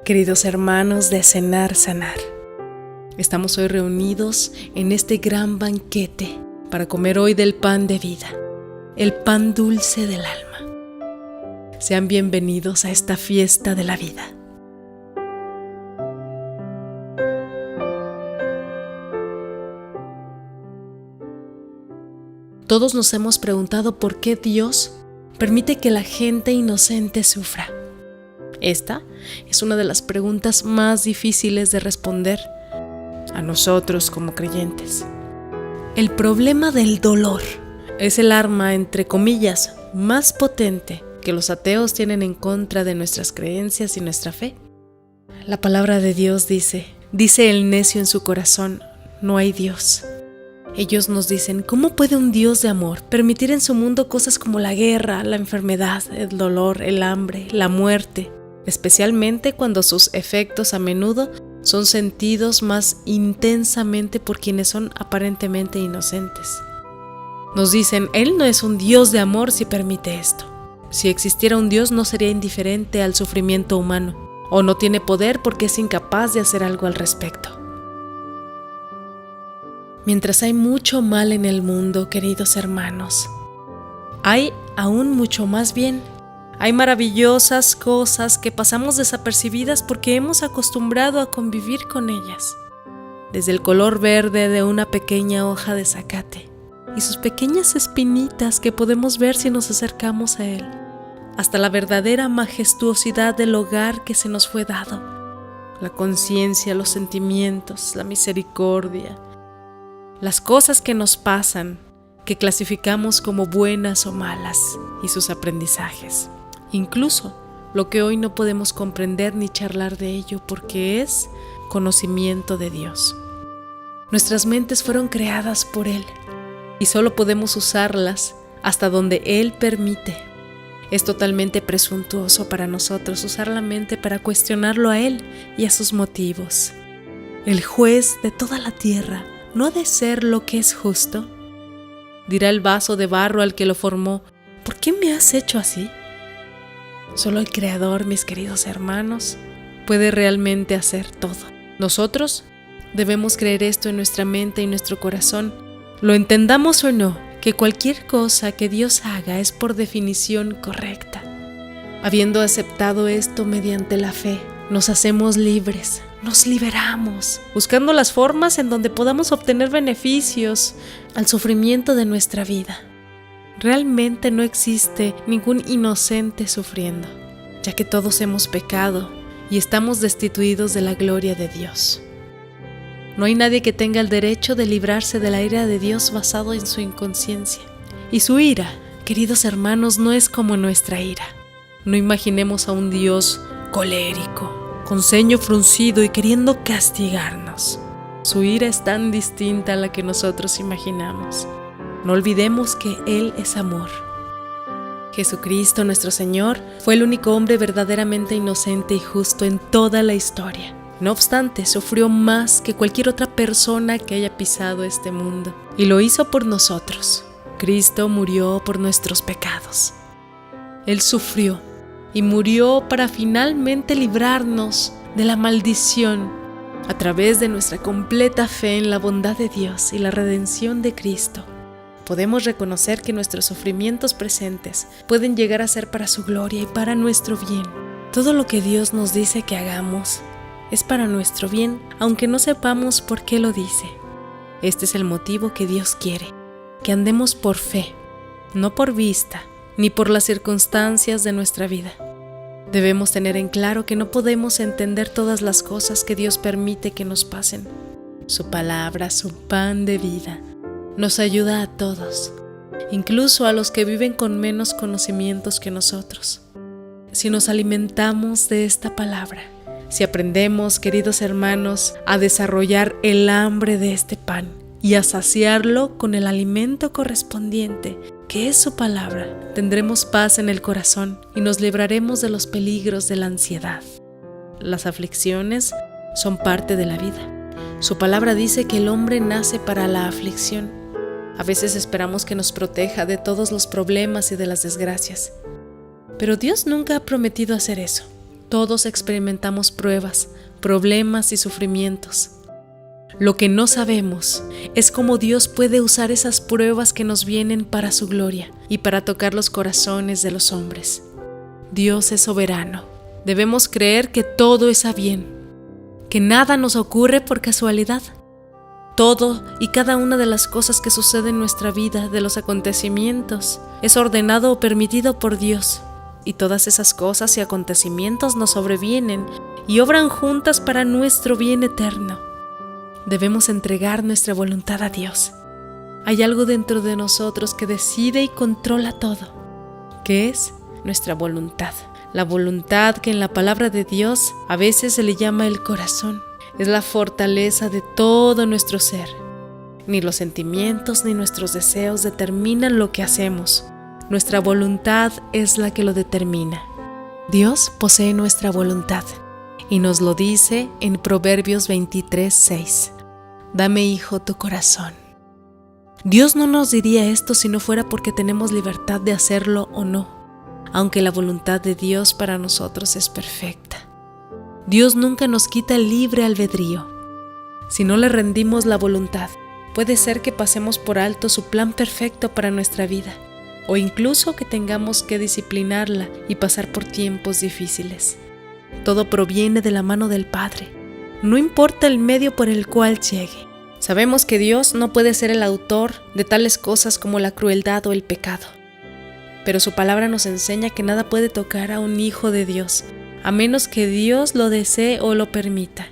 Queridos hermanos de Cenar Sanar, estamos hoy reunidos en este gran banquete para comer hoy del pan de vida, el pan dulce del alma. Sean bienvenidos a esta fiesta de la vida. Todos nos hemos preguntado por qué Dios permite que la gente inocente sufra. Esta es una de las preguntas más difíciles de responder a nosotros como creyentes. El problema del dolor es el arma, entre comillas, más potente que los ateos tienen en contra de nuestras creencias y nuestra fe. La palabra de Dios dice el necio en su corazón, no hay Dios. Ellos nos dicen, ¿cómo puede un Dios de amor permitir en su mundo cosas como la guerra, la enfermedad, el dolor, el hambre, la muerte? Especialmente cuando sus efectos a menudo son sentidos más intensamente por quienes son aparentemente inocentes. Nos dicen, Él no es un Dios de amor si permite esto. Si existiera un Dios no sería indiferente al sufrimiento humano, o no tiene poder porque es incapaz de hacer algo al respecto. Mientras hay mucho mal en el mundo, queridos hermanos, hay aún mucho más bien. Hay maravillosas cosas que pasamos desapercibidas porque hemos acostumbrado a convivir con ellas. Desde el color verde de una pequeña hoja de zacate y sus pequeñas espinitas que podemos ver si nos acercamos a él, hasta la verdadera majestuosidad del hogar que se nos fue dado. La conciencia, los sentimientos, la misericordia, las cosas que nos pasan, que clasificamos como buenas o malas, y sus aprendizajes. Incluso lo que hoy no podemos comprender ni charlar de ello porque es conocimiento de Dios. Nuestras mentes fueron creadas por Él y solo podemos usarlas hasta donde Él permite. Es totalmente presuntuoso para nosotros usar la mente para cuestionarlo a Él y a sus motivos. El juez de toda la tierra no ha de ser lo que es justo. Dirá el vaso de barro al que lo formó, ¿por qué me has hecho así? Solo el Creador, mis queridos hermanos, puede realmente hacer todo. Nosotros debemos creer esto en nuestra mente y nuestro corazón. Lo entendamos o no, que cualquier cosa que Dios haga es por definición correcta. Habiendo aceptado esto mediante la fe, nos hacemos libres, nos liberamos, buscando las formas en donde podamos obtener beneficios al sufrimiento de nuestra vida. Realmente no existe ningún inocente sufriendo, ya que todos hemos pecado y estamos destituidos de la gloria de Dios. No hay nadie que tenga el derecho de librarse de la ira de Dios basado en su inconsciencia. Y su ira, queridos hermanos, no es como nuestra ira. No imaginemos a un Dios colérico, con ceño fruncido y queriendo castigarnos. Su ira es tan distinta a la que nosotros imaginamos. No olvidemos que Él es amor. Jesucristo, nuestro Señor, fue el único hombre verdaderamente inocente y justo en toda la historia. No obstante, sufrió más que cualquier otra persona que haya pisado este mundo, y lo hizo por nosotros. Cristo murió por nuestros pecados. Él sufrió y murió para finalmente librarnos de la maldición a través de nuestra completa fe en la bondad de Dios y la redención de Cristo. Podemos reconocer que nuestros sufrimientos presentes pueden llegar a ser para su gloria y para nuestro bien. Todo lo que Dios nos dice que hagamos es para nuestro bien, aunque no sepamos por qué lo dice. Este es el motivo que Dios quiere, que andemos por fe, no por vista, ni por las circunstancias de nuestra vida. Debemos tener en claro que no podemos entender todas las cosas que Dios permite que nos pasen. Su palabra, su pan de vida, nos ayuda a todos, incluso a los que viven con menos conocimientos que nosotros. Si nos alimentamos de esta palabra, si aprendemos, queridos hermanos, a desarrollar el hambre de este pan y a saciarlo con el alimento correspondiente, que es su palabra, tendremos paz en el corazón y nos libraremos de los peligros de la ansiedad. Las aflicciones son parte de la vida. Su palabra dice que el hombre nace para la aflicción. A veces esperamos que nos proteja de todos los problemas y de las desgracias. Pero Dios nunca ha prometido hacer eso. Todos experimentamos pruebas, problemas y sufrimientos. Lo que no sabemos es cómo Dios puede usar esas pruebas que nos vienen para su gloria y para tocar los corazones de los hombres. Dios es soberano. Debemos creer que todo está bien, que nada nos ocurre por casualidad. Todo y cada una de las cosas que suceden en nuestra vida, de los acontecimientos, es ordenado o permitido por Dios. Y todas esas cosas y acontecimientos nos sobrevienen y obran juntas para nuestro bien eterno. Debemos entregar nuestra voluntad a Dios. Hay algo dentro de nosotros que decide y controla todo, que es nuestra voluntad. La voluntad que en la palabra de Dios a veces se le llama el corazón. Es la fortaleza de todo nuestro ser. Ni los sentimientos ni nuestros deseos determinan lo que hacemos. Nuestra voluntad es la que lo determina. Dios posee nuestra voluntad y nos lo dice en Proverbios 23:6. Dame, hijo, tu corazón. Dios no nos diría esto si no fuera porque tenemos libertad de hacerlo o no, aunque la voluntad de Dios para nosotros es perfecta. Dios nunca nos quita el libre albedrío. Si no le rendimos la voluntad, puede ser que pasemos por alto su plan perfecto para nuestra vida, o incluso que tengamos que disciplinarla y pasar por tiempos difíciles. Todo proviene de la mano del Padre. No importa el medio por el cual llegue. Sabemos que Dios no puede ser el autor de tales cosas como la crueldad o el pecado. Pero su palabra nos enseña que nada puede tocar a un hijo de Dios, a menos que Dios lo desee o lo permita.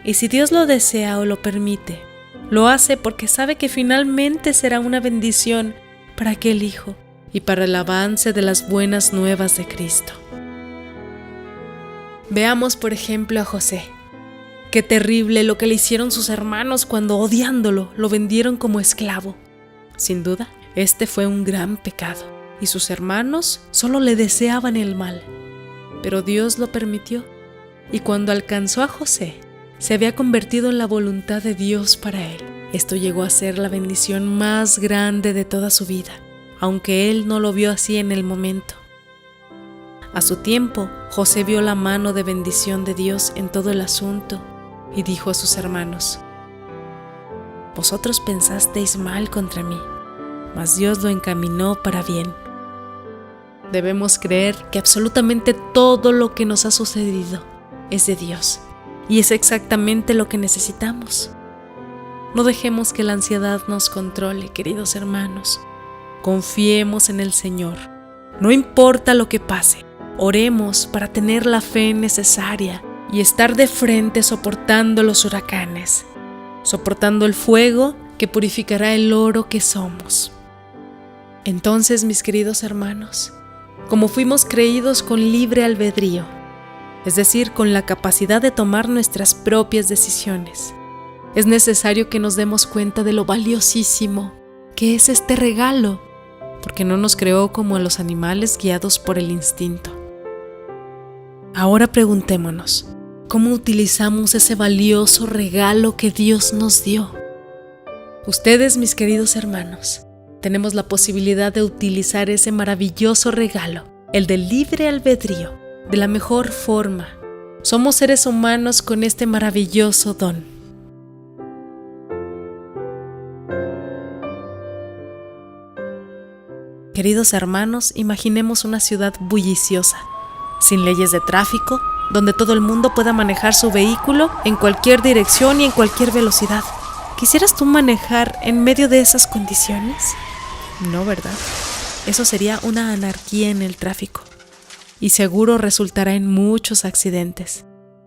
Y si Dios lo desea o lo permite, lo hace porque sabe que finalmente será una bendición para aquel hijo y para el avance de las buenas nuevas de Cristo. Veamos, por ejemplo, a José. Qué terrible lo que le hicieron sus hermanos cuando, odiándolo, lo vendieron como esclavo. Sin duda, este fue un gran pecado, y sus hermanos solo le deseaban el mal. Pero Dios lo permitió, y cuando alcanzó a José, se había convertido en la voluntad de Dios para él. Esto llegó a ser la bendición más grande de toda su vida, aunque él no lo vio así en el momento. A su tiempo, José vio la mano de bendición de Dios en todo el asunto y dijo a sus hermanos: vosotros pensasteis mal contra mí, mas Dios lo encaminó para bien. Debemos creer que absolutamente todo lo que nos ha sucedido es de Dios y es exactamente lo que necesitamos. No dejemos que la ansiedad nos controle, queridos hermanos. Confiemos en el Señor. No importa lo que pase, oremos para tener la fe necesaria y estar de frente soportando los huracanes, soportando el fuego que purificará el oro que somos. Entonces, mis queridos hermanos, como fuimos creídos con libre albedrío, es decir, con la capacidad de tomar nuestras propias decisiones, es necesario que nos demos cuenta de lo valiosísimo que es este regalo, porque no nos creó como a los animales guiados por el instinto. Ahora preguntémonos, ¿cómo utilizamos ese valioso regalo que Dios nos dio? Ustedes, mis queridos hermanos, tenemos la posibilidad de utilizar ese maravilloso regalo, el del libre albedrío, de la mejor forma. Somos seres humanos con este maravilloso don. Queridos hermanos, imaginemos una ciudad bulliciosa, sin leyes de tráfico, donde todo el mundo pueda manejar su vehículo en cualquier dirección y en cualquier velocidad. ¿Quisieras tú manejar en medio de esas condiciones? No, ¿verdad? Eso sería una anarquía en el tráfico y seguro resultará en muchos accidentes.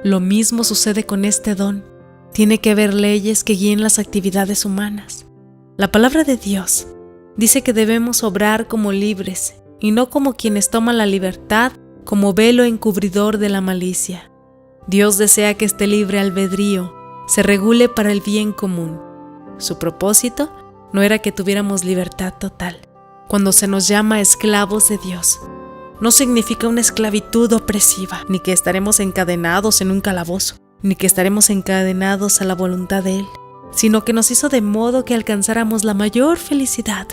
Lo mismo sucede con este don. Tiene que haber leyes que guíen las actividades humanas. La palabra de Dios dice que debemos obrar como libres y no como quienes toman la libertad como velo encubridor de la malicia. Dios desea que este libre albedrío se regule para el bien común. Su propósito no era que tuviéramos libertad total. Cuando se nos llama esclavos de Dios, no significa una esclavitud opresiva, ni que estaremos encadenados en un calabozo, ni que estaremos encadenados a la voluntad de Él, sino que nos hizo de modo que alcanzáramos la mayor felicidad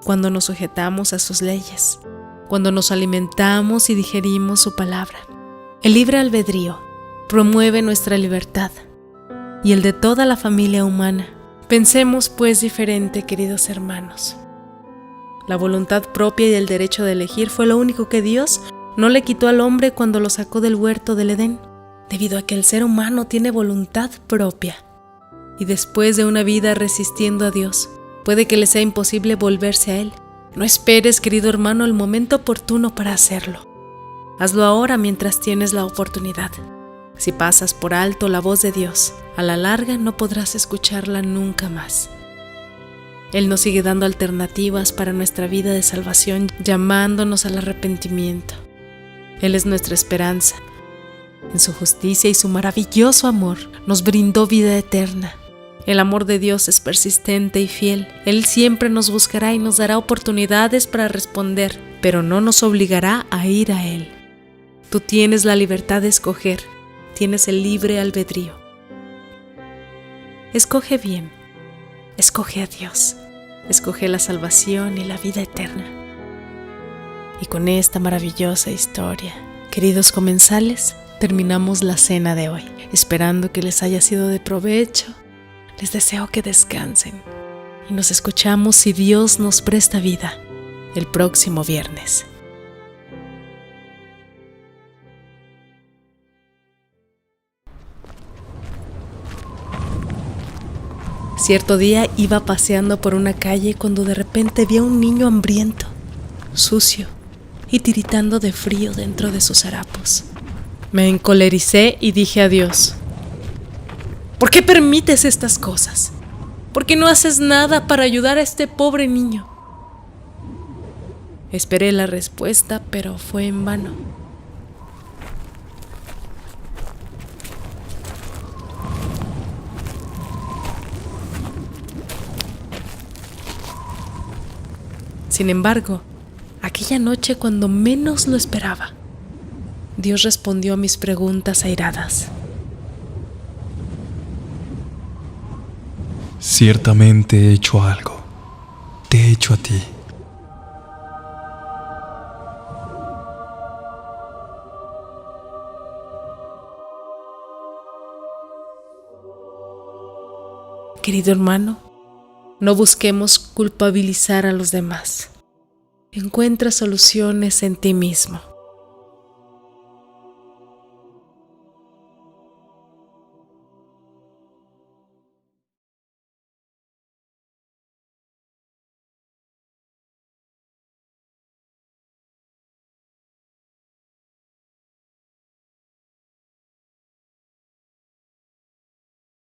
cuando nos sujetamos a sus leyes, cuando nos alimentamos y digerimos su palabra. El libre albedrío promueve nuestra libertad y el de toda la familia humana. Pensemos pues diferente, queridos hermanos. La voluntad propia y el derecho de elegir fue lo único que Dios no le quitó al hombre cuando lo sacó del huerto del Edén, debido a que el ser humano tiene voluntad propia. Y después de una vida resistiendo a Dios, puede que le sea imposible volverse a Él. No esperes, querido hermano, el momento oportuno para hacerlo. Hazlo ahora mientras tienes la oportunidad. Si pasas por alto la voz de Dios, a la larga no podrás escucharla nunca más. Él nos sigue dando alternativas para nuestra vida de salvación, llamándonos al arrepentimiento. Él es nuestra esperanza. En su justicia y su maravilloso amor nos brindó vida eterna. El amor de Dios es persistente y fiel. Él siempre nos buscará y nos dará oportunidades para responder, pero no nos obligará a ir a Él. Tú tienes la libertad de escoger, tienes el libre albedrío. Escoge bien, escoge a Dios, escoge la salvación y la vida eterna. Y con esta maravillosa historia, queridos comensales, terminamos la cena de hoy. Esperando que les haya sido de provecho, les deseo que descansen y nos escuchamos, si Dios nos presta vida, el próximo viernes. Cierto día iba paseando por una calle cuando de repente vi a un niño hambriento, sucio y tiritando de frío dentro de sus harapos. Me encolericé y dije a Dios: ¿por qué permites estas cosas? ¿Por qué no haces nada para ayudar a este pobre niño? Esperé la respuesta, pero fue en vano. Sin embargo, aquella noche, cuando menos lo esperaba, Dios respondió a mis preguntas airadas. Ciertamente he hecho algo. Te he hecho a ti. Querido hermano, no busquemos culpabilizar a los demás. Encuentra soluciones en ti mismo.